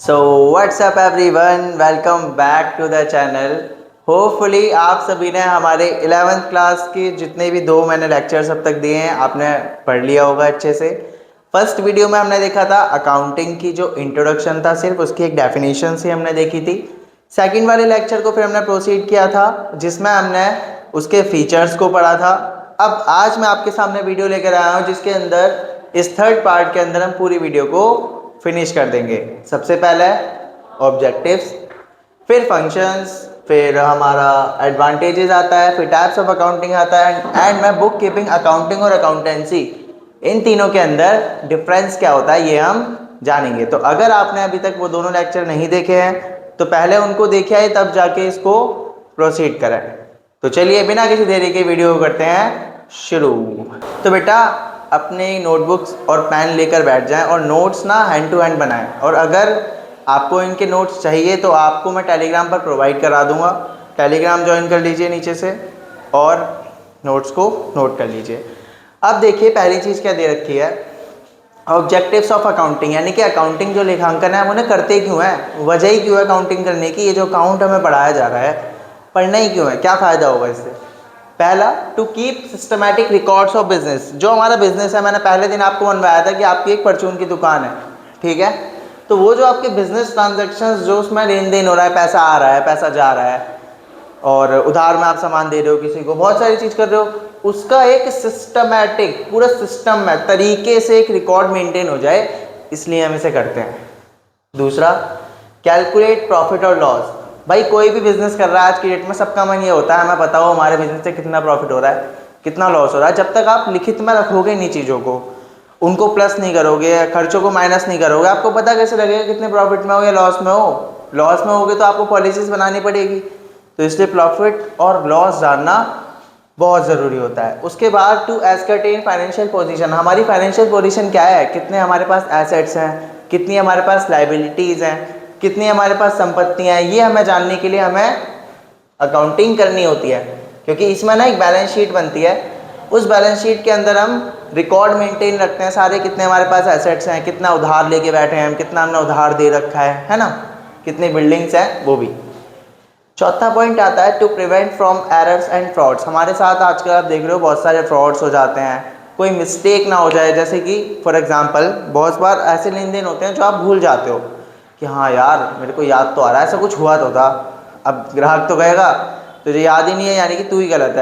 So what's up everyone, welcome back to the channel. Hopefully आप सभी ने हमारे 11th क्लास के जितने भी दो मैंने लेक्चर्स अब तक दिए हैं आपने पढ़ लिया होगा अच्छे से। फर्स्ट वीडियो में हमने देखा था अकाउंटिंग की जो इंट्रोडक्शन था, सिर्फ उसकी एक डेफिनेशन से हमने देखी थी। सेकंड वाले लेक्चर को फिर हमने प्रोसीड किया था जिसमें हमने उसके फीचर्स को पढ़ा था। अब आज मैं आपके सामने वीडियो लेकर आया हूँ जिसके अंदर इस थर्ड पार्ट के अंदर हम पूरी वीडियो को फिनिश कर देंगे। सबसे पहले ऑब्जेक्टिव्स, फिर फंक्शंस, फिर हमारा एडवांटेजेस आता है, फिर टाइप्स ऑफ अकाउंटिंग आता है एंड मैं बुक कीपिंग, अकाउंटिंग और अकाउंटेंसी, इन तीनों के अंदर डिफरेंस क्या होता है ये हम जानेंगे। तो अगर आपने अभी तक वो दोनों लेक्चर नहीं देखे हैं तो पहले उनको देखे आए तब जाके इसको प्रोसीड करें। तो चलिए बिना किसी देरी के वीडियो करते हैं शुरू। तो बेटा अपने नोटबुक्स और पेन लेकर बैठ जाएं और नोट्स ना हैंड टू हैंड बनाएं। और अगर आपको इनके नोट्स चाहिए तो आपको मैं टेलीग्राम पर प्रोवाइड करा दूंगा। टेलीग्राम ज्वाइन कर लीजिए नीचे से और नोट्स को नोट कर लीजिए। अब देखिए पहली चीज़ क्या दे रखी है, ऑब्जेक्टिव्स ऑफ अकाउंटिंग, यानी कि अकाउंटिंग जो लेखांकन है हम उन्हें करते क्यों है, वजह ही क्यों है अकाउंटिंग करने की। ये जो अकाउंट हमें पढ़ाया जा रहा है, पढ़ना ही क्यों है, क्या फ़ायदा होगा इससे। पहला, to keep systematic records of business. जो हमारा बिजनेस है, मैंने पहले दिन आपको बनवाया था कि आपकी एक परचून की दुकान है, ठीक है। तो वो जो आपके बिजनेस ट्रांजेक्शन्स, जो उसमें लेन देन हो रहा है, पैसा आ रहा है, पैसा जा रहा है, और उधार में आप सामान दे रहे हो किसी को, बहुत सारी चीज़ कर रहे हो, उसका एक सिस्टमैटिक पूरा सिस्टम में तरीके से एक रिकॉर्ड मेंटेन हो जाए, इसलिए हम इसे करते हैं। दूसरा, कैलकुलेट प्रॉफिट और लॉस। भाई कोई भी बिजनेस कर रहा है आज की डेट में, सबका मन ये होता है हमें बताओ हमारे बिजनेस से कितना प्रॉफिट हो रहा है, कितना लॉस हो रहा है। जब तक आप लिखित में रखोगे इन्हीं चीज़ों को, उनको प्लस नहीं करोगे, खर्चों को माइनस नहीं करोगे, आपको पता कैसे लगेगा कितने प्रॉफिट में हो या लॉस में हो। लॉस में होगे तो आपको पॉलिसीज बनानी पड़ेगी, तो इसलिए प्रॉफिट और लॉस जानना बहुत ज़रूरी होता है। उसके बाद, टू एस्कर्टेन फाइनेंशियल पोजीशन। हमारी फाइनेंशियल पोजीशन क्या है, कितने हमारे पास एसेट्स हैं, कितनी हमारे पास लाइबिलिटीज़ हैं, कितनी हमारे पास संपत्तियां हैं, ये हमें जानने के लिए हमें अकाउंटिंग करनी होती है। क्योंकि इसमें ना एक बैलेंस शीट बनती है, उस बैलेंस शीट के अंदर हम रिकॉर्ड मेंटेन रखते हैं सारे, कितने हमारे पास एसेट्स हैं, कितना उधार लेके बैठे हैं हम, कितना हमने उधार दे रखा है ना, कितनी बिल्डिंग्स हैं वो भी। चौथा पॉइंट आता है, to prevent from errors and frauds. हमारे साथ आजकल आप देख रहे हो बहुत सारे फ्रॉड्स हो जाते हैं, कोई मिस्टेक ना हो जाए। जैसे कि फॉर एग्जांपल बहुत बार ऐसे लेन देन होते हैं जो आप भूल जाते हो कि हाँ यार मेरे को याद तो आ रहा है ऐसा कुछ हुआ तो था। अब ग्राहक तो कहेगा तुझे याद ही नहीं है, यानी कि तू ही गलत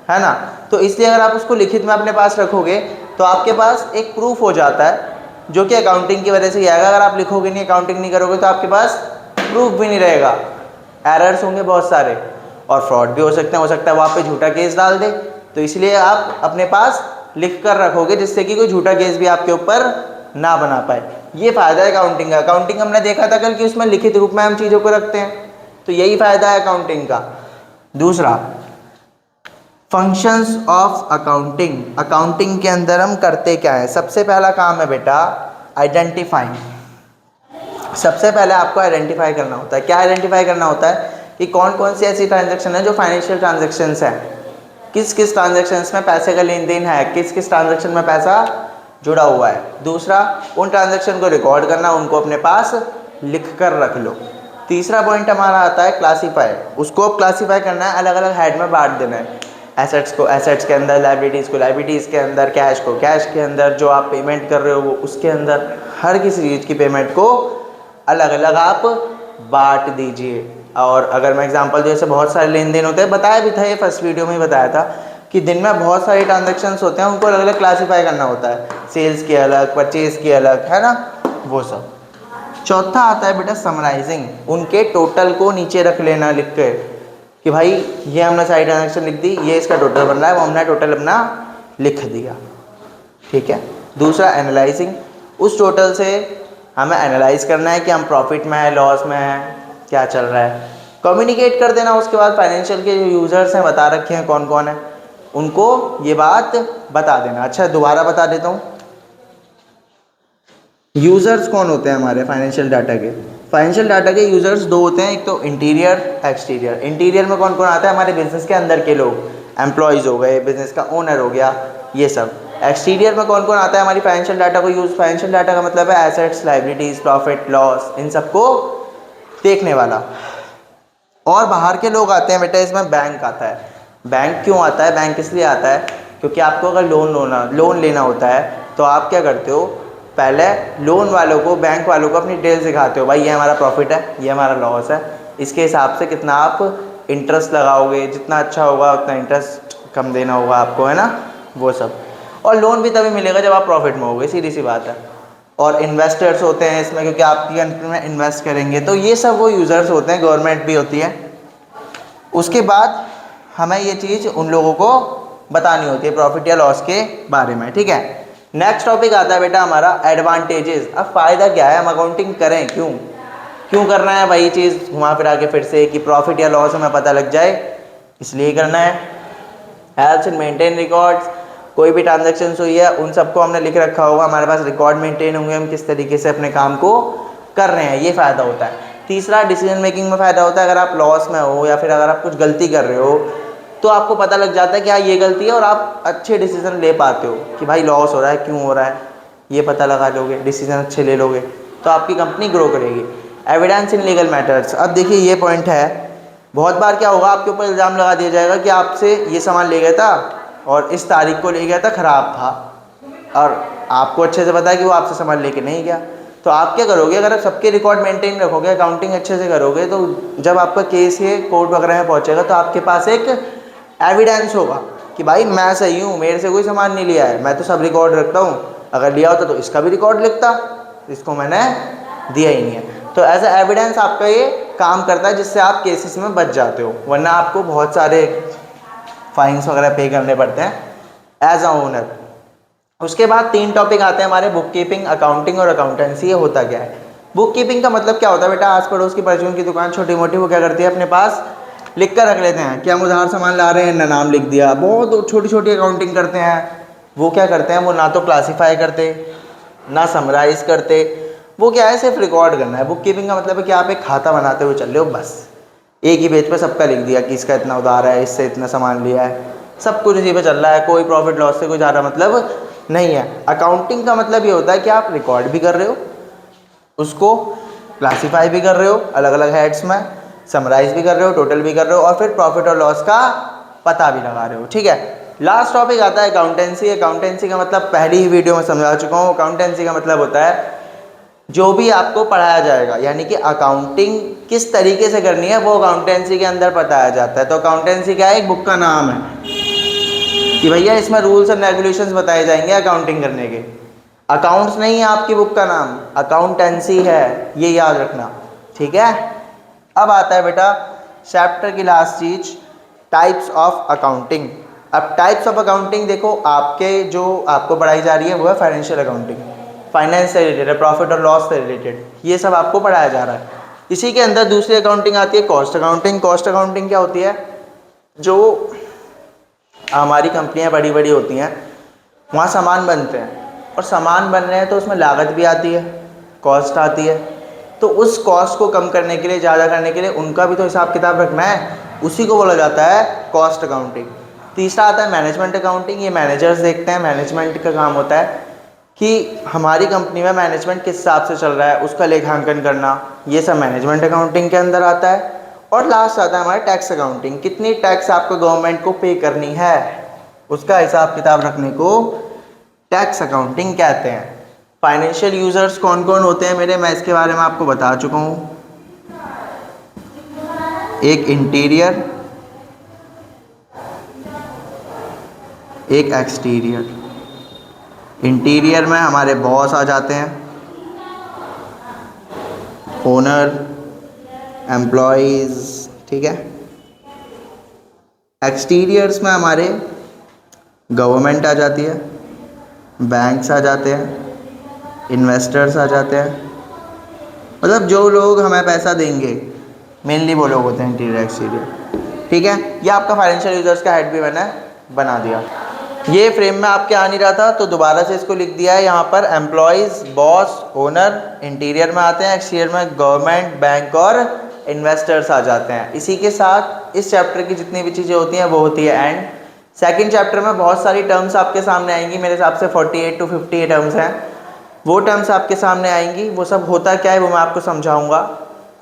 है ना। तो इसलिए अगर आप उसको लिखित में अपने पास रखोगे तो आपके पास एक प्रूफ हो जाता है, जो कि अकाउंटिंग की वजह से ही आएगा। अगर आप लिखोगे नहीं, अकाउंटिंग नहीं करोगे तो आपके पास प्रूफ भी नहीं रहेगा, एरर्स होंगे बहुत सारे और फ्रॉड भी हो सकता है वो आप पे झूठा केस डाल दे। तो इसलिए आप अपने पास लिख कर रखोगे जिससे कि कोई झूठा केस भी आपके ऊपर ना बना पाए। ये फ़ायदा है अकाउंटिंग का। अकाउंटिंग हमने देखा था कल कि उसमें लिखित रूप में हम चीज़ों को रखते हैं, तो यही फ़ायदा है अकाउंटिंग का। दूसरा, फंक्शंस ऑफ अकाउंटिंग। अकाउंटिंग के अंदर हम करते क्या है, सबसे पहला काम है बेटा आइडेंटिफाइंग। सबसे पहले आपको आइडेंटिफाई करना होता है। क्या आइडेंटिफाई करना होता है कि कौन कौन सी ऐसी ट्रांजैक्शन है जो फाइनेंशियल ट्रांजैक्शंस हैं, किस किस ट्रांजैक्शंस में पैसे का लेन देन है, किस किस ट्रांजैक्शन में पैसा जुड़ा हुआ है। दूसरा, उन ट्रांजैक्शन को रिकॉर्ड करना, उनको अपने पास लिख कर रख लो। तीसरा पॉइंट हमारा आता है क्लासीफाई। उसको अब क्लासीफाई करना है, अलग अलग हेड में बांट देना है। एसेट्स को एसेट्स के अंदर, लाइबिलिटीज़ को लाइबिलिटीज़ के अंदर, कैश को कैश के अंदर, जो आप पेमेंट कर रहे हो वो उसके अंदर। हर किसी चीज़ की पेमेंट को अलग अलग आप बांट दीजिए। और अगर मैं एग्जांपल दूँ, जैसे बहुत सारे लेन देन होते हैं, बताया भी था ये फर्स्ट वीडियो में ही बताया था कि दिन में बहुत सारे ट्रांजैक्शंस होते हैं, उनको अलग अलग क्लासीफाई करना होता है, सेल्स के अलग, परचेज के अलग, है ना, वो सब। चौथा आता है बेटा समराइजिंग। उनके टोटल को नीचे रख लेना लिख कर कि भाई ये हमने सारी ट्रांजैक्शन लिख दी, ये इसका टोटल बन रहा है, वो हमने टोटल अपना लिख दिया, ठीक है। दूसरा एनालाइजिंग। उस टोटल से हमें एनालाइज करना है कि हम प्रॉफिट में है, लॉस में है, क्या चल रहा है। कम्युनिकेट कर देना उसके बाद फाइनेंशियल के जो यूज़र्स हैं, बता रखे हैं कौन कौन है, उनको ये बात बता देना। अच्छा दोबारा बता देता हूँ, यूज़र्स कौन होते हैं हमारे फाइनेंशियल डाटा के। फाइनेंशियल डाटा के यूज़र्स दो होते हैं, एक तो इंटीरियर, एक्सटीरियर। इंटीरियर में कौन कौन आता है, हमारे बिजनेस के अंदर के लोग, एम्प्लॉयज़ हो गए, बिजनेस का ओनर हो गया, ये सब। एक्सटीरियर में कौन कौन आता है हमारी फाइनेंशियल डाटा को यूज़। फाइनेंशियल डाटा का मतलब है एसेट्स, लाइबिलिटीज़, प्रॉफिट लॉस, इन सबको देखने वाला। और बाहर के लोग आते हैं बेटा, इसमें बैंक आता है। बैंक क्यों आता है? बैंक इसलिए आता है क्योंकि आपको अगर लोन लेना होता है तो आप क्या करते हो, पहले लोन वालों को, बैंक वालों को अपनी डिटेल्स दिखाते हो, भाई ये हमारा प्रॉफिट है, ये हमारा लॉस है, इसके हिसाब से कितना आप इंटरेस्ट लगाओगे, जितना अच्छा होगा उतना इंटरेस्ट कम देना होगा आपको, है ना, वो सब। और लोन भी तभी मिलेगा जब आप प्रॉफिट में होगे, सीधी सी बात है। और इन्वेस्टर्स होते हैं इसमें, क्योंकि आपकी कंट्री में इन्वेस्ट करेंगे, तो ये सब वो यूज़र्स होते हैं, गवर्नमेंट भी होती है। उसके बाद हमें ये चीज़ उन लोगों को बतानी होती है प्रॉफिट या लॉस के बारे में, ठीक है। नेक्स्ट टॉपिक आता है बेटा हमारा एडवांटेजेस। अब फ़ायदा क्या है, हम अकाउंटिंग करें क्यों, क्यों करना है भाई, चीज़ घुमा फिरा के फिर से कि प्रॉफिट या लॉस हमें पता लग जाए, इसलिए करना है। हेल्प्स इन मेंटेन रिकॉर्ड्स, कोई भी ट्रांजेक्शन हुई है उन सबको हमने लिख रखा होगा, हमारे पास रिकॉर्ड मेंटेन होंगे, हम किस तरीके से अपने काम को कर रहे हैं, ये फ़ायदा होता है। तीसरा, डिसीजन मेकिंग में फ़ायदा होता है। अगर आप लॉस में हो या फिर अगर आप कुछ गलती कर रहे हो तो आपको पता लग जाता है कि हाँ ये गलती है, और आप अच्छे डिसीजन ले पाते हो कि भाई लॉस हो रहा है, क्यों हो रहा है, ये पता लगा लोगे, डिसीजन अच्छे ले लोगे तो आपकी कंपनी ग्रो करेगी। Evidence in legal matters. अब देखिए ये पॉइंट है, बहुत बार क्या होगा, आपके ऊपर इल्ज़ाम लगा दिया जाएगा कि आपसे ये सामान ले गया था और इस तारीख को ले गया था, ख़राब था, और आपको अच्छे से पता है कि वो आपसे सामान लेके नहीं गया। तो आप क्या करोगे, अगर आप सबके रिकॉर्ड मेंटेन रखोगे, अकाउंटिंग अच्छे से करोगे, तो जब आपका केस ये कोर्ट वगैरह में पहुंचेगा तो आपके पास एक एविडेंस होगा कि भाई मैं सही हूँ, मेरे से कोई सामान नहीं लिया है, मैं तो सब रिकॉर्ड रखता हूँ, अगर लिया होता तो इसका भी रिकॉर्ड लिखता, इसको मैंने दिया ही नहीं है। तो एज ए एविडेंस आपका ये काम करता है, जिससे आप केसेस में बच जाते हो, वरना आपको बहुत सारे फाइन्स वगैरह पे करने पड़ते हैं एज अ ओनर। उसके बाद 3 टॉपिक आते हैं हमारे, बुक कीपिंग, अकाउंटिंग और अकाउंटेंसी। ये होता क्या है? बुक कीपिंग का मतलब क्या होता है बेटा, आस पड़ोस की परचून की दुकान छोटी मोटी, वो क्या करती है, अपने पास लिख कर रख लेते हैं कि हम उधार सामान ला रहे हैं, ना नाम लिख दिया, बहुत छोटी छोटी अकाउंटिंग करते हैं। वो क्या करते हैं, वो ना तो क्लासीफाई करते, ना समराइज करते, वो क्या है, सिर्फ रिकॉर्ड करना है। बुक कीपिंग का मतलब है कि आप एक खाता बनाते हुए चल रहे हो, बस एक ही पेज पे सबका लिख दिया कि इसका इतना उधार है, इससे इतना सामान लिया है, सब कुछ इसी पे चल रहा है, कोई प्रॉफिट लॉस से कोई ज़्यादा मतलब नहीं है। अकाउंटिंग का मतलब ये होता है कि आप रिकॉर्ड भी कर रहे हो, उसको क्लासीफाई भी कर रहे हो अलग अलग हेड्स में, समराइज भी कर रहे हो, टोटल भी कर रहे हो, और फिर प्रॉफिट और लॉस का पता भी लगा रहे हो, ठीक है। लास्ट टॉपिक आता है अकाउंटेंसी। अकाउंटेंसी का मतलब पहली ही वीडियो में समझा चुका हूँ। अकाउंटेंसी का मतलब होता है जो भी आपको पढ़ाया जाएगा, यानी कि अकाउंटिंग किस तरीके से करनी है वो अकाउंटेंसी के अंदर बताया जाता है। तो अकाउंटेंसी क्या है, एक बुक का नाम है कि भैया इसमें रूल्स एंड रेगुलेशंस बताए जाएंगे अकाउंटिंग करने के। अकाउंट्स नहीं है आपकी बुक का नाम, अकाउंटेंसी है, ये याद रखना, ठीक है। अब आता है बेटा चैप्टर की लास्ट चीज, टाइप्स ऑफ अकाउंटिंग। अब टाइप्स ऑफ अकाउंटिंग देखो, आपके जो आपको पढ़ाई जा रही है वो है फाइनेंशियल अकाउंटिंग, फाइनेंस से रिलेटेड है, प्रॉफिट और लॉस से रिलेटेड, ये सब आपको पढ़ाया जा रहा है। इसी के अंदर दूसरी अकाउंटिंग आती है कॉस्ट अकाउंटिंग। कॉस्ट अकाउंटिंग क्या होती है, जो हमारी कंपनियां बड़ी बड़ी होती हैं, वहाँ सामान बनते हैं, और सामान बन रहे हैं तो उसमें लागत भी आती है, कॉस्ट आती है, तो उस कॉस्ट को कम करने के लिए, ज़्यादा करने के लिए उनका भी तो हिसाब किताब रखना है, उसी को बोला जाता है कॉस्ट अकाउंटिंग। तीसरा आता है मैनेजमेंट अकाउंटिंग। ये मैनेजर्स देखते हैं, मैनेजमेंट का काम होता है कि हमारी कंपनी में मैनेजमेंट किस हिसाब से चल रहा है उसका लेखांकन करना, ये सब मैनेजमेंट अकाउंटिंग के अंदर आता है। और लास्ट आता है हमारा टैक्स अकाउंटिंग, कितनी टैक्स आपको गवर्नमेंट को पे करनी है उसका हिसाब किताब रखने को टैक्स अकाउंटिंग कहते हैं। फाइनेंशियल यूजर्स कौन कौन होते हैं मेरे, मैं इसके बारे में आपको बता चुका हूँ। एक इंटीरियर, एक एक्सटीरियर। इंटीरियर में हमारे बॉस आ जाते हैं, ओनर, एम्प्लॉयज़, ठीक है। एक्सटीरियर्स में हमारे गवर्नमेंट आ जाती है, बैंक्स आ जाते हैं, इन्वेस्टर्स आ जाते हैं, मतलब जो लोग हमें पैसा देंगे, मेनली वो लोग होते हैं इंटीरियर एक्सटीरियर, ठीक है। ये आपका फाइनेंशियल यूजर्स का हेड भी मैंने बना दिया। ये फ्रेम में आपके आ नहीं रहा था तो दोबारा से इसको लिख दिया है यहाँ पर, एम्प्लॉयज़, बॉस, ओनर, इंटीरियर में आते हैं, एक्सटीरियर में गवर्नमेंट, बैंक और इन्वेस्टर्स आ जाते हैं। इसी के साथ इस चैप्टर की जितनी भी चीज़ें होती हैं वो होती है एंड। सेकंड चैप्टर में बहुत सारी टर्म्स आपके सामने आएंगी, मेरे हिसाब से 48 to 50 टर्म्स हैं। वो टर्म्स आपके सामने आएंगी, वो सब होता क्या है वो मैं आपको समझाऊंगा।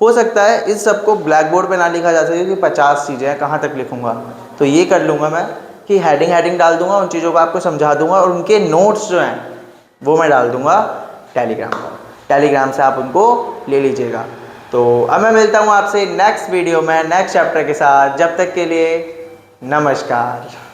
हो सकता है इस सब को ब्लैक बोर्ड पे ना लिखा जा सके क्योंकि 50 चीज़ें हैं, कहाँ तक लिखूंगा। तो ये कर लूँगा मैं कि हेडिंग डाल दूंगा, उन चीज़ों को आपको समझा दूंगा और उनके नोट्स जो हैं वो मैं डाल दूंगा टेलीग्राम पर। टेलीग्राम से आप उनको ले लीजिएगा। तो अब मैं मिलता हूँ आपसे नेक्स्ट वीडियो में नेक्स्ट चैप्टर के साथ। जब तक के लिए नमस्कार।